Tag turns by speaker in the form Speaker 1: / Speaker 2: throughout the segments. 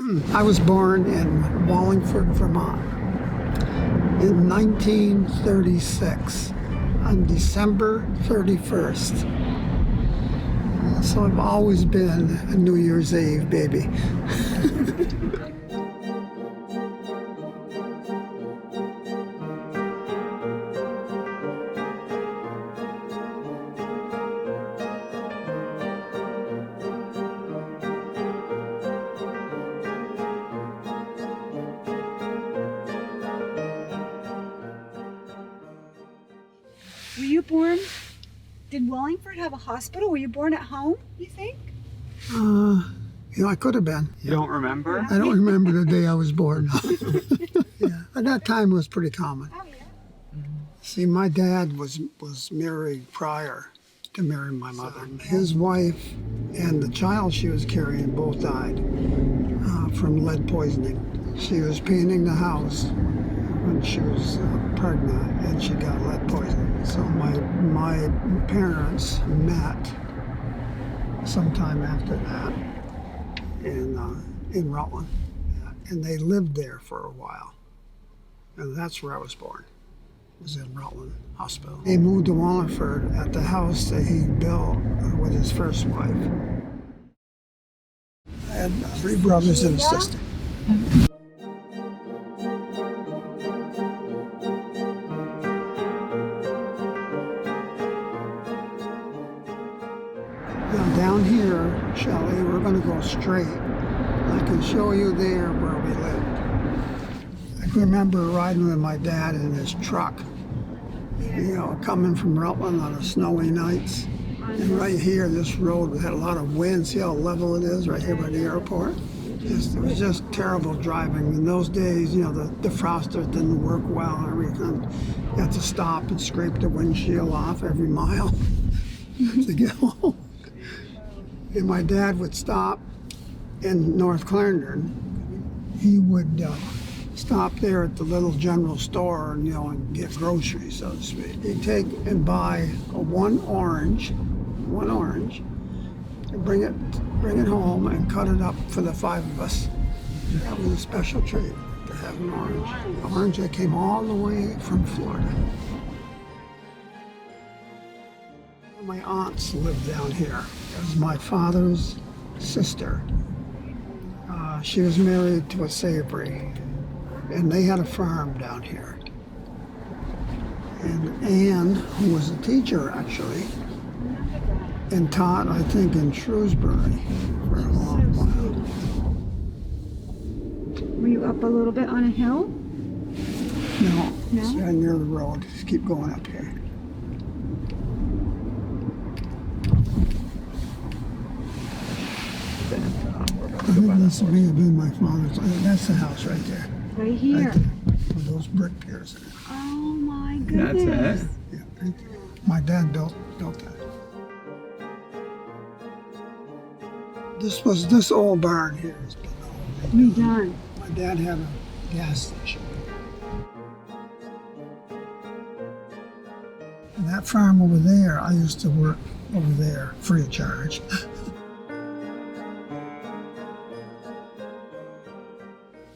Speaker 1: I was born in Wallingford, Vermont in 1936 on December 31st. So I've always been a New Year's Eve baby.
Speaker 2: Were you born, did Wallingford have a hospital? Were you born at home, you think?
Speaker 1: I could have been.
Speaker 3: You don't remember?
Speaker 1: I don't remember the day I was born. Yeah, at that time it was pretty common.
Speaker 2: Oh, yeah.
Speaker 1: See, my dad was married prior to marrying my mother. His wife and the child she was carrying both died from lead poisoning. She was painting the house when she was pregnant, and she got lead poisoning. So my parents met sometime after that in Rutland, and they lived there for a while, and that's where I was born. Was in Rutland Hospital. He moved to Wallingford at the house that he built with his first wife. I had 3 brothers and a sister. Now down here, Shelley, we're going to go straight. I can show you there where we lived. I can remember riding with my dad in his truck, coming from Rutland on the snowy nights. And right here, this road had a lot of wind. See how level it is right here by the airport? It was just terrible driving. In those days, the defroster didn't work well and everything. You had to stop and scrape the windshield off every mile to get home. And my dad would stop in North Clarendon. He would stop there at the little general store and get groceries, so to speak. He'd take and buy one orange, and bring it home and cut it up for the 5 of us. That was a special treat to have an orange. An orange that came all the way from Florida. My aunts lived down here. It was my father's sister. She was married to a Savory, and they had a farm down here. And Anne, who was a teacher actually, and taught, I think, in Shrewsbury for a long while.
Speaker 2: Were you up a little bit on a hill?
Speaker 1: No,
Speaker 2: No?
Speaker 1: it's right near the road. Just keep going up here. I think this may have been my father's. That's the house right there.
Speaker 2: Right here.
Speaker 1: Right there, with those brick piers in it.
Speaker 2: Oh my
Speaker 3: That's
Speaker 2: goodness.
Speaker 3: it?
Speaker 1: Yeah, right there. My dad built that. This old barn here has been all
Speaker 2: Redone.
Speaker 1: My dad had a gas station. And that farm over there, I used to work over there free of charge.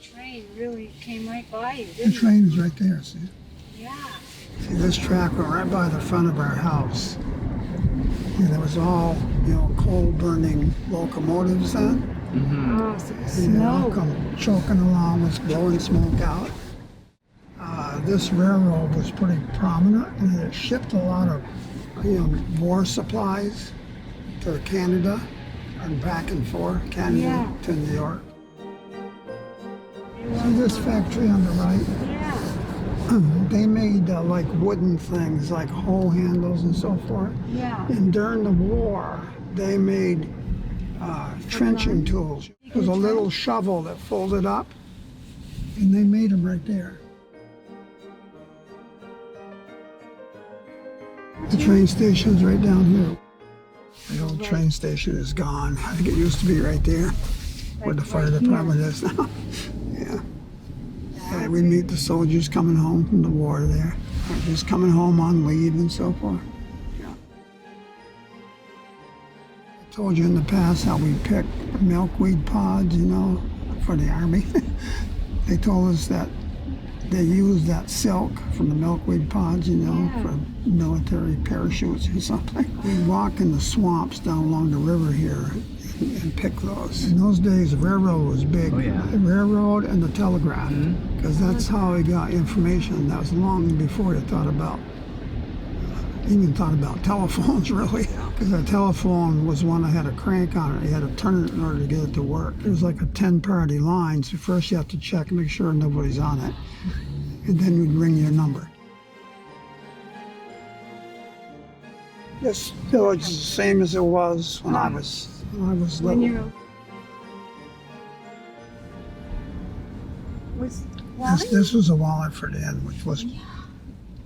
Speaker 2: Train really came right by you,
Speaker 1: The
Speaker 2: didn't it?
Speaker 1: train is right there, see?
Speaker 2: Yeah.
Speaker 1: See, this track went right by the front of our house. And it was all, coal-burning locomotives then.
Speaker 3: Mm-hmm.
Speaker 2: Oh, so the
Speaker 1: And they all
Speaker 2: snow.
Speaker 1: come choking along with blowing smoke out. This railroad was pretty prominent, and it shipped a lot of, war supplies to Canada and back and forth, Canada
Speaker 2: Yeah.
Speaker 1: to New York. See this factory on the right?
Speaker 2: Yeah.
Speaker 1: They made like wooden things, like hoe handles and so forth.
Speaker 2: Yeah.
Speaker 1: And during the war, they made trenching tools. It was a little shovel that folded up, and they made them right there. The train station's right down here. The old train station is gone. I think it used to be right there, where the fire department is now. Yeah. Yeah, we meet the soldiers coming home from the war there, or just coming home on leave and so forth. Yeah. I told you in the past how we picked milkweed pods, for the Army. They told us that they used that silk from the milkweed pods, you know,
Speaker 2: Yeah.
Speaker 1: for military parachutes or something. We'd walk in the swamps down along the river here and pick those. In those days, the railroad was big.
Speaker 3: Oh, yeah.
Speaker 1: The railroad and the telegraph, because that's how we got information. That was long before you thought about, even thought about telephones, really. Because a telephone was one that had a crank on it. You had to turn it in order to get it to work. It was like a 10-party line, so first you have to check and make sure nobody's on it. And then you'd ring your number. This village is the same as it was when I was
Speaker 2: When
Speaker 1: little.
Speaker 2: you was Wally?
Speaker 1: This was a Wallingford Inn, which was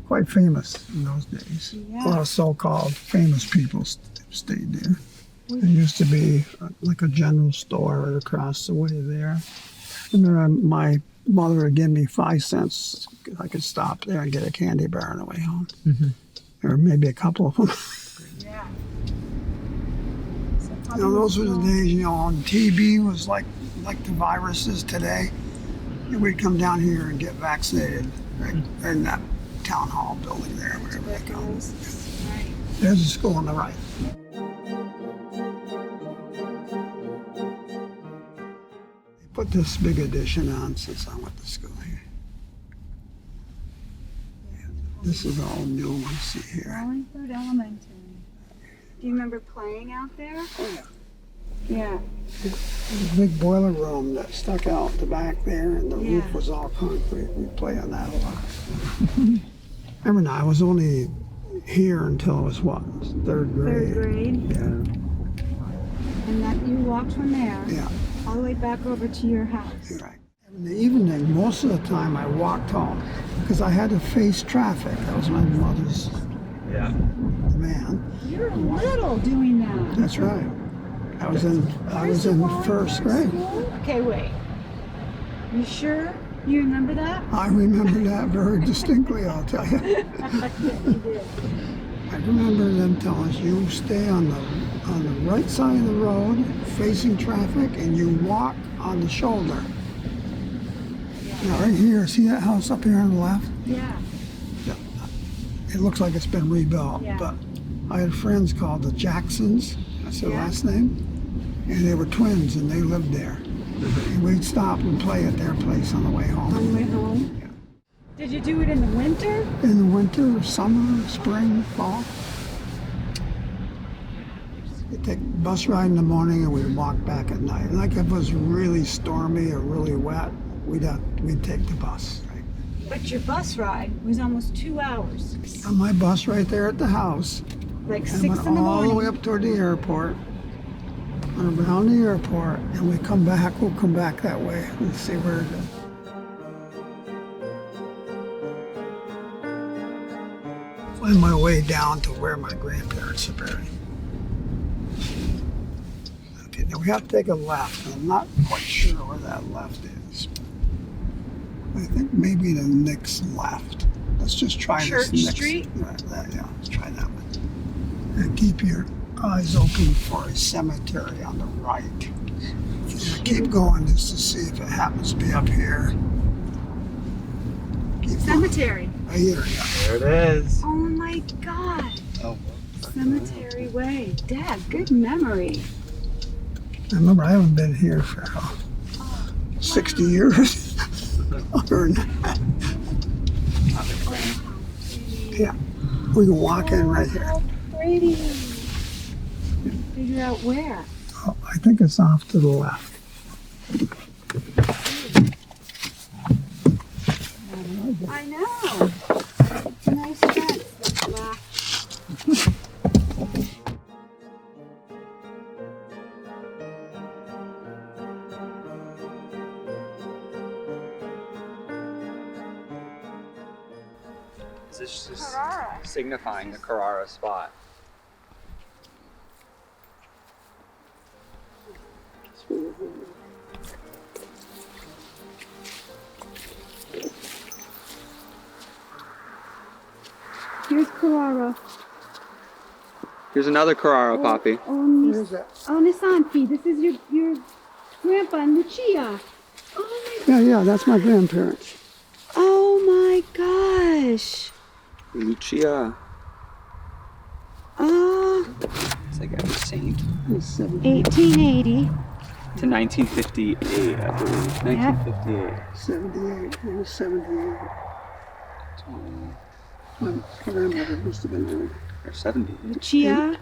Speaker 1: quite famous in those days.
Speaker 2: Yeah.
Speaker 1: A lot of so-called famous people stayed there. There used to be like a general store right across the way there. And then my mother would give me 5 cents. I could stop there and get a candy bar on the way home. Or maybe a couple of them.
Speaker 2: Yeah.
Speaker 1: You know, those were the days, you know, on TB was like the viruses today. And we'd come down here and get vaccinated right in that town hall building there, wherever they go.
Speaker 2: Right.
Speaker 1: There's a school on the right. They put this big addition on since I went to school here. This is all new ones see here.
Speaker 2: Wallingford Elementary. Do you remember playing out there?
Speaker 1: Oh, yeah.
Speaker 2: Yeah.
Speaker 1: There's a big boiler room that stuck out the back there, and the roof
Speaker 2: Yeah.
Speaker 1: was all concrete. We'd play on that a lot. Remember now, I was only here until I was what? Third grade.
Speaker 2: Third grade.
Speaker 1: Yeah.
Speaker 2: And that you walked from there
Speaker 1: Yeah,
Speaker 2: all the way back over to your house.
Speaker 1: you're right. In the evening, most of the time I walked home because I had to face traffic. That was my mother's
Speaker 3: Yeah.
Speaker 1: demand.
Speaker 2: You're little doing that.
Speaker 1: That's right. I was in
Speaker 2: Where's the Wallingford
Speaker 1: first grade.
Speaker 2: School? Okay, wait. You sure? You remember that?
Speaker 1: I remember that very distinctly, I'll tell you.
Speaker 2: You did.
Speaker 1: I remember them telling us you stay on the right side of the road facing traffic and you walk on the shoulder. Now right here, see that house up here on the left?
Speaker 2: Yeah.
Speaker 1: It looks like it's been rebuilt,
Speaker 2: Yeah.
Speaker 1: but I had friends called the Jacksons, that's their
Speaker 2: Yeah.
Speaker 1: last name, and they were twins and they lived there. And we'd stop and play at their place on the way
Speaker 2: On
Speaker 1: home.
Speaker 2: the way home. Did you do it in the winter?
Speaker 1: In the winter, summer, spring, fall. We'd take a bus ride in the morning and we'd walk back at night. Like if it was really stormy or really wet, we'd take the bus. Right?
Speaker 2: But your bus ride was almost 2 hours.
Speaker 1: On my bus right there at the house,
Speaker 2: Like
Speaker 1: and
Speaker 2: 6
Speaker 1: went
Speaker 2: in the
Speaker 1: all
Speaker 2: morning.
Speaker 1: the way up toward the airport, and around the airport, and we come back. We'll come back that way and see where it is. Find my way down to where my grandparents are buried. Okay, now we have to take a left. I'm not quite sure where that left is. I think maybe the next left. Let's just try
Speaker 2: Church
Speaker 1: this next.
Speaker 2: Street?
Speaker 1: Right, yeah, let's try that one. And keep your eyes open for a cemetery on the right. Yeah, keep going just to see if it happens to be up here. Keep
Speaker 2: Cemetery.
Speaker 1: going. Right here, yeah.
Speaker 3: There it is.
Speaker 2: Oh my God.
Speaker 3: Oh.
Speaker 2: Cemetery Way. Dad, good memory.
Speaker 1: I remember I haven't been here for 60 years. Other than that. Yeah, we can walk in right here.
Speaker 2: How pretty. Figure out where.
Speaker 1: Oh, I think it's off to the left.
Speaker 2: I know. It's a nice fence. That's black.
Speaker 3: This is
Speaker 2: Carrara.
Speaker 3: signifying the Carrara spot.
Speaker 2: Here's Carrara.
Speaker 3: Here's another Carrara poppy.
Speaker 2: Oh,
Speaker 1: Where's that?
Speaker 2: Nisanti. This is your grandpa and Lucia. Oh
Speaker 1: Yeah, that's my grandparents.
Speaker 2: oh my gosh.
Speaker 3: Lucia. It's like a saint.
Speaker 1: It's 70,
Speaker 2: 1880.
Speaker 3: To 1958, I believe. 1958.
Speaker 1: 78. It was 78. My grandmother must have been old.
Speaker 3: Or 70.
Speaker 2: Lucia.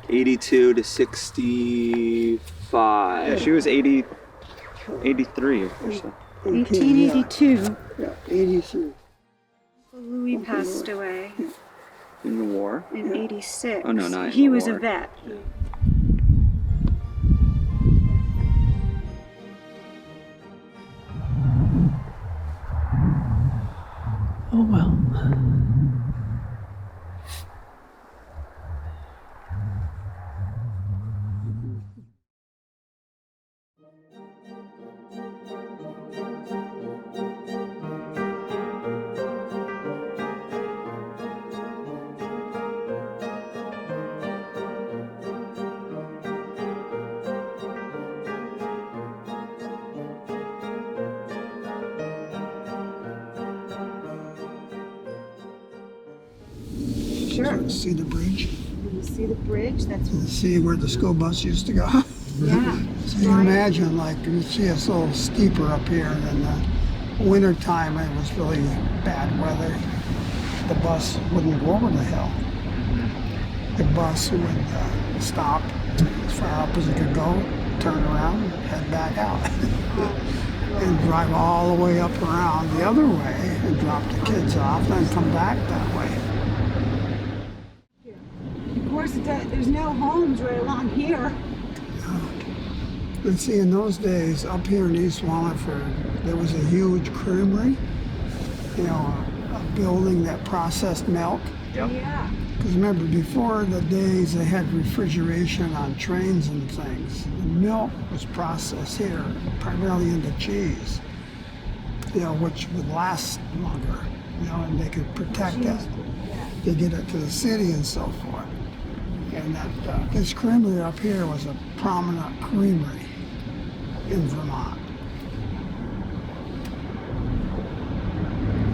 Speaker 3: 82 to 65. Yeah, she was 80, 83 or so.
Speaker 2: 1882.
Speaker 1: Yeah, 83.
Speaker 2: Louis passed away
Speaker 3: In the war.
Speaker 2: in 86.
Speaker 3: Oh, no, not in
Speaker 2: He
Speaker 3: the
Speaker 2: was
Speaker 3: war.
Speaker 2: a vet.
Speaker 1: Oh well.
Speaker 2: Sure.
Speaker 1: See the bridge?
Speaker 2: You see the bridge? That's
Speaker 1: See where the school bus used to go?
Speaker 2: yeah.
Speaker 1: So you can imagine, like, you see it's a little steeper up here, and in the winter time it was really bad weather. The bus wouldn't go over the hill. The bus would stop as far up as it could go, turn around, and head back out, and drive all the way up around the other way, and drop the kids off, and then come back that way.
Speaker 2: Of course, there's no homes right along here.
Speaker 1: And see, in those days, up here in East Wallingford, there was a huge creamery, you know, a building that processed milk.
Speaker 3: Yep.
Speaker 2: Yeah.
Speaker 1: Because remember, before the days they had refrigeration on trains and things, the milk was processed here, primarily into cheese, you know, which would last longer, you know, and they could protect that to get it to the city and so forth. And that this creamery up here was a prominent creamery in Vermont.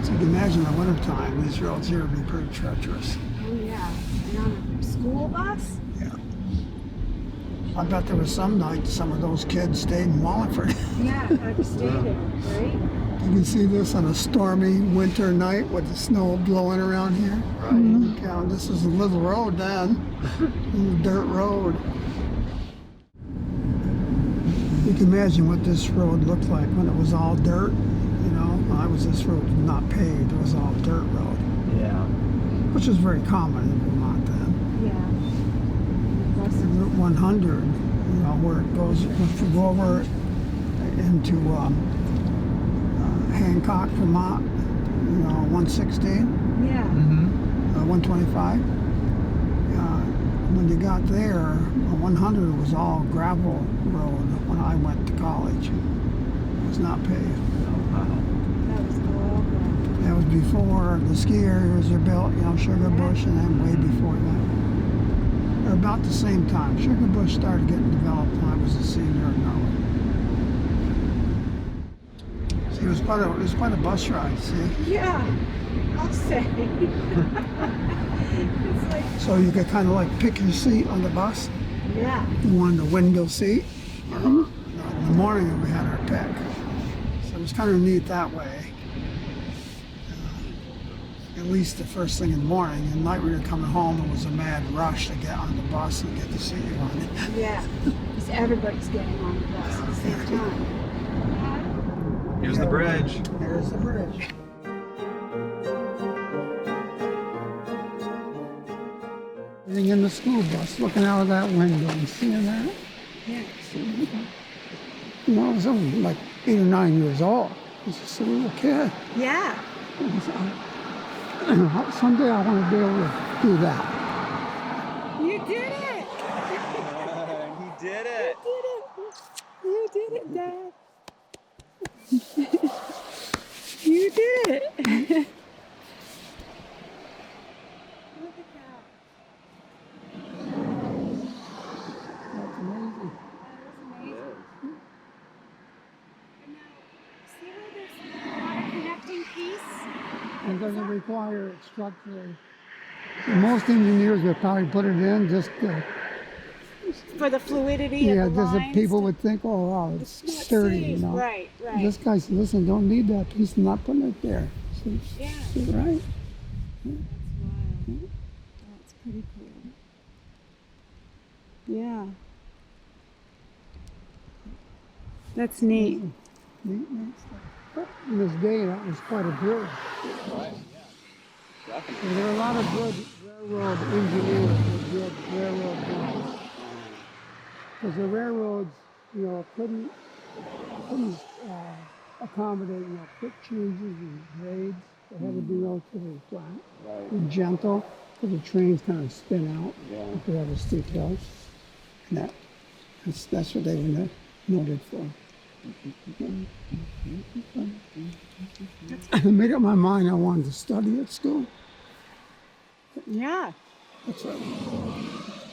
Speaker 1: So you can imagine in the wintertime, these roads here would be pretty treacherous.
Speaker 2: Oh yeah. And on a school bus?
Speaker 1: Yeah. I bet there was some nights some of those kids stayed in Wallingford.
Speaker 2: Yeah, had to stay there, right?
Speaker 1: You can see this on a stormy winter night with the snow blowing around here.
Speaker 3: Right.
Speaker 1: Yeah, this is a little road then, a little dirt road. You can imagine what this road looked like when it was all dirt. You know, this road was not paved; it was all dirt road,
Speaker 3: Yeah.
Speaker 1: which was very common in Vermont then.
Speaker 2: Yeah.
Speaker 1: Route 100, you know, where it goes, if you go over into Hancock, Vermont, you know, 116,
Speaker 2: Yeah.
Speaker 1: 125. When you got there, 100 was all gravel road when I went to college. It was not paved.
Speaker 2: That was all good.
Speaker 1: That was before the ski areas were built, you know, Sugar Bush, and then way before that. They're about the same time. Sugar Bush started getting developed when I was a senior in Norway. See, it was quite a bus ride, see?
Speaker 2: Yeah. I'll say. It's like,
Speaker 1: So you could kind of like pick your seat on the bus.
Speaker 2: yeah.
Speaker 1: You wanted a window seat. In the morning we had our pick. So it was kind of neat that way. At least the first thing in the morning. At night we were coming home, it was a mad rush to get on the bus and get the seat you wanted.
Speaker 2: Yeah. Because everybody's getting on the bus at the same time.
Speaker 3: Here's the bridge.
Speaker 1: There's the bridge. Sitting in the school bus, looking out of that window and seeing that.
Speaker 2: Yeah.
Speaker 1: You know, I was only like 8 or 9 years old. I was just a little kid.
Speaker 2: Yeah.
Speaker 1: Someday I want to be able to do that.
Speaker 2: You did it!
Speaker 3: He did it.
Speaker 2: You did it, Dad. You did it. Look at that.
Speaker 1: That's amazing.
Speaker 2: That was amazing. And now,
Speaker 1: It doesn't require it structurally. Most engineers would probably put it in just to,
Speaker 2: For the fluidity
Speaker 1: yeah,
Speaker 2: of the
Speaker 1: just that
Speaker 2: lines.
Speaker 1: people would think, oh wow, it's
Speaker 2: not
Speaker 1: sturdy, you
Speaker 2: safe.
Speaker 1: know.
Speaker 2: Right, right.
Speaker 1: This guy said, listen, don't need that piece, I'm not putting it there. So,
Speaker 2: Yeah.
Speaker 1: right?
Speaker 2: That's wild. That's pretty cool. Yeah. That's neat.
Speaker 1: Neat stuff. But in this day, that was quite a bridge. And there are a lot of good railroad engineers that did railroad bridges. Because the railroads, you know, couldn't accommodate, you know, quick changes in grades. They had to be relatively flat and gentle, so the trains kind of spin out. You could have a steep hill. And that's what they were noted for. I made up my mind I wanted to study at school.
Speaker 2: Yeah.
Speaker 1: That's right.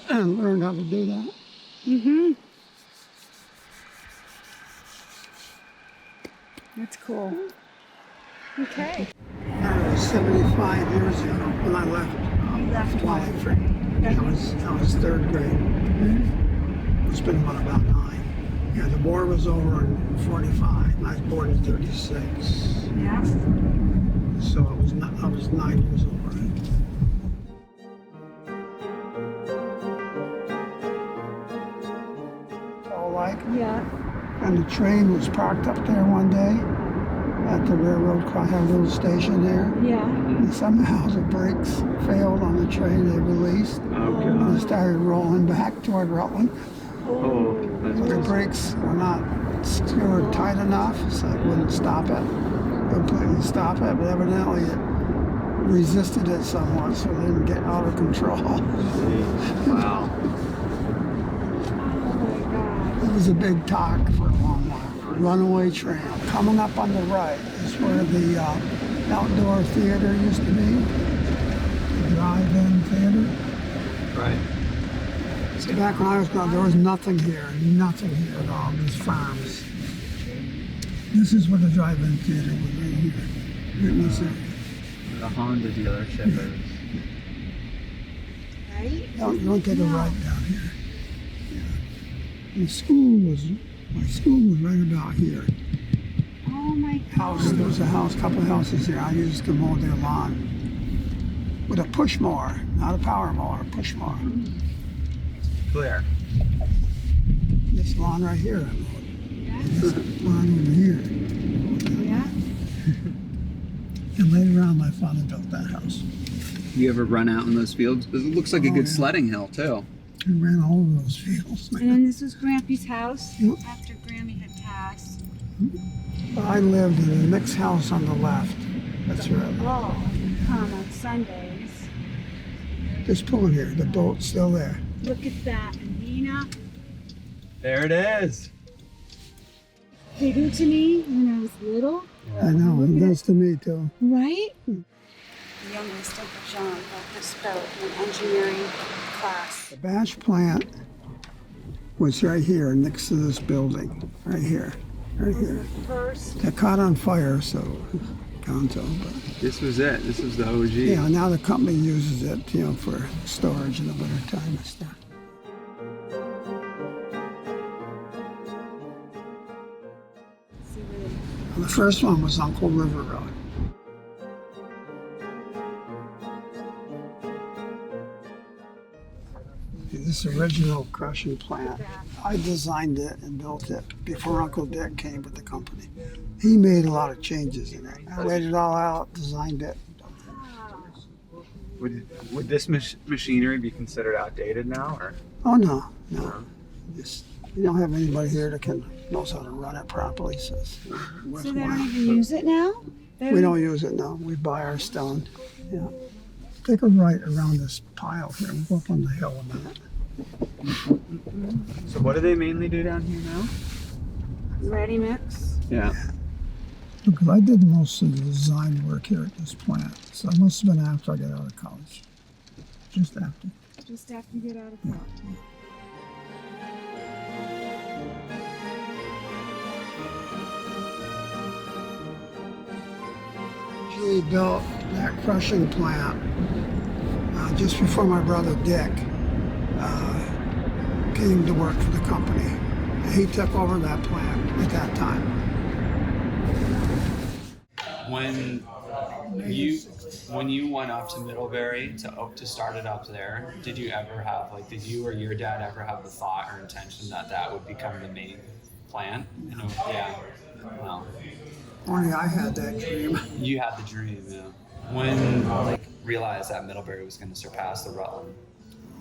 Speaker 1: And learned how to do that.
Speaker 2: Mm-hmm. That's cool. Okay.
Speaker 1: That was 75 years ago when I left
Speaker 2: You left
Speaker 1: Wallingford. I was third grade. It's been about 9. Yeah, the war was over in 45. I was born in 36.
Speaker 2: Yeah.
Speaker 1: So I was 9 years old. All like,
Speaker 2: Yeah.
Speaker 1: and the train was parked up there one day at the railroad, had a little station there.
Speaker 2: Yeah.
Speaker 1: And somehow the brakes failed on the train they released.
Speaker 3: Okay.
Speaker 1: And it started rolling back toward Rutland.
Speaker 3: Oh, that's
Speaker 1: The
Speaker 3: crazy.
Speaker 1: brakes were not secured tight enough, so it wouldn't stop it. Completely stop it, but evidently it resisted it somewhat, so it didn't get out of control.
Speaker 3: Wow.
Speaker 2: Oh my God.
Speaker 1: It was a big talk for a long while. Runaway train. Coming up on the right is where the outdoor theater used to be. The drive-in theater.
Speaker 3: Right.
Speaker 1: So back when I was growing up, there was nothing here at all, these farms. This is where the drive-in theater was, right here, right in this area.
Speaker 3: The Honda dealership is.
Speaker 2: Right?
Speaker 1: You don't take a right down here. Yeah. My school was right about here.
Speaker 2: Oh my
Speaker 1: House,
Speaker 2: God.
Speaker 1: there was a house, couple of houses here. I used to mow their lawn with a push mower, not a power mower, a push mower.
Speaker 3: Clear.
Speaker 1: This lawn right here, I mowed. This lawn over here.
Speaker 2: Yeah.
Speaker 1: And later on, my father built that house.
Speaker 4: You ever run out in those fields? It looks like a
Speaker 1: Oh,
Speaker 4: good
Speaker 1: yeah.
Speaker 4: sledding hill too.
Speaker 1: We ran all over those fields.
Speaker 2: And then this was Grampy's house
Speaker 1: Yep.
Speaker 2: after Grammy had passed.
Speaker 1: I lived in the mixed house on the left. That's right.
Speaker 2: Oh, come on Sundays.
Speaker 1: Just pull in here. The boat's still there.
Speaker 2: Look at that, Nina.
Speaker 3: There it is.
Speaker 2: Bigger to me when I was little,
Speaker 1: I know. It does to me too.
Speaker 2: right? The youngest of John got this boat in an engineering class.
Speaker 1: The batch plant was right here next to this building. Right here. Right here.
Speaker 2: First,
Speaker 1: It caught on fire, so Gonzo. But
Speaker 4: This was it. This was the OG.
Speaker 1: yeah, now the company uses it, you know, for storage in the wintertime and stuff.
Speaker 2: see where
Speaker 1: And the first one was Uncle River Road. This original crushing plant, I designed it and built it before Uncle Dick came with the company. He made a lot of changes in it. I laid it all out, designed it.
Speaker 3: Would this machinery be considered outdated now, or?
Speaker 1: Oh no, no. Just, you don't have anybody here that knows how to run it properly, so it's
Speaker 2: So they
Speaker 1: worthwhile.
Speaker 2: don't even use it now?
Speaker 1: We don't use it now. We buy our stone. Yeah. Take a right around this pile here. We'll go up on the hill a minute.
Speaker 3: So what do they mainly do down here now?
Speaker 2: Ready mix.
Speaker 4: Yeah.
Speaker 1: Because I did most of the design work here at this plant, so it must have been after I got out of college. Just after.
Speaker 2: Just after you get out of college.
Speaker 1: He built that crushing plant just before my brother Dick came to work for the company. He took over that plant at that time.
Speaker 5: When you went up to Middlebury to start it up there, did you ever have did you or your dad ever have the thought or intention that that would become the main plant? You know, yeah. No.
Speaker 1: Only I had that dream.
Speaker 5: You had the dream, yeah. When realized that Middlebury was going to surpass the Rutland.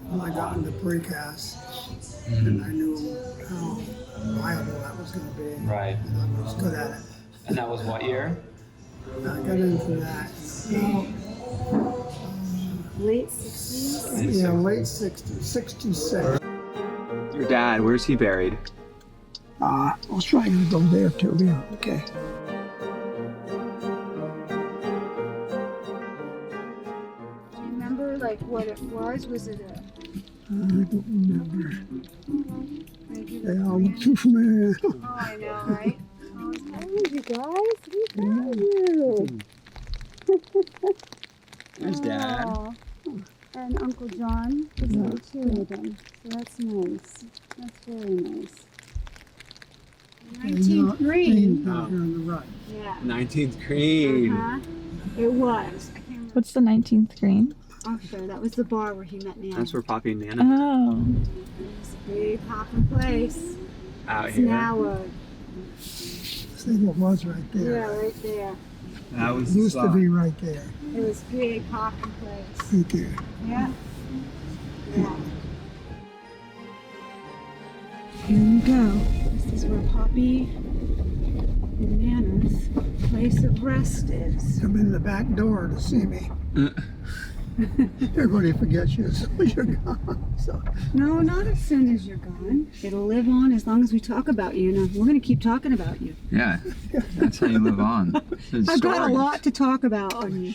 Speaker 1: When I got into precast, and I knew how viable that was going to be.
Speaker 5: Right.
Speaker 1: And I was good at it.
Speaker 5: And that was what year?
Speaker 1: I got into that.
Speaker 2: Late 60s?
Speaker 1: Yeah, late 60s, 66.
Speaker 3: Your dad, where's he buried?
Speaker 1: I was trying to go there too, yeah, okay.
Speaker 2: Do you remember what it was? Was it a...
Speaker 1: I don't remember.
Speaker 2: maybe
Speaker 1: They all look too familiar.
Speaker 2: Oh, I know, right? Oh, you guys, we got you.
Speaker 3: There's Dad.
Speaker 2: Oh. And Uncle John is there too with them. So that's nice. That's very nice. 19th green.
Speaker 1: Down here on the right.
Speaker 2: Yeah.
Speaker 3: 19th green.
Speaker 2: Uh-huh. It was. I can't remember.
Speaker 6: What's the 19th green?
Speaker 2: Oh, sure. That was the bar where he met Nana.
Speaker 3: That's where Poppy and Nana
Speaker 6: Oh.
Speaker 2: It was a big hopping place.
Speaker 3: out
Speaker 2: It's
Speaker 3: here.
Speaker 2: now
Speaker 1: I think it was right there.
Speaker 2: yeah, right there.
Speaker 3: That
Speaker 1: It
Speaker 3: was
Speaker 1: used to be right there.
Speaker 2: It was a big hopping place.
Speaker 1: Right there.
Speaker 2: Yeah. Yeah. Here we go. This is where Poppy and Nana's place of rest is.
Speaker 1: Come in the back door to see me. Everybody forgets you as soon as you're gone. So
Speaker 2: No, not as soon as you're gone. It'll live on as long as we talk about you. And we're going to keep talking about you.
Speaker 3: Yeah, that's how you live on. It's
Speaker 2: I've got a
Speaker 3: stories.
Speaker 2: lot to talk about on you.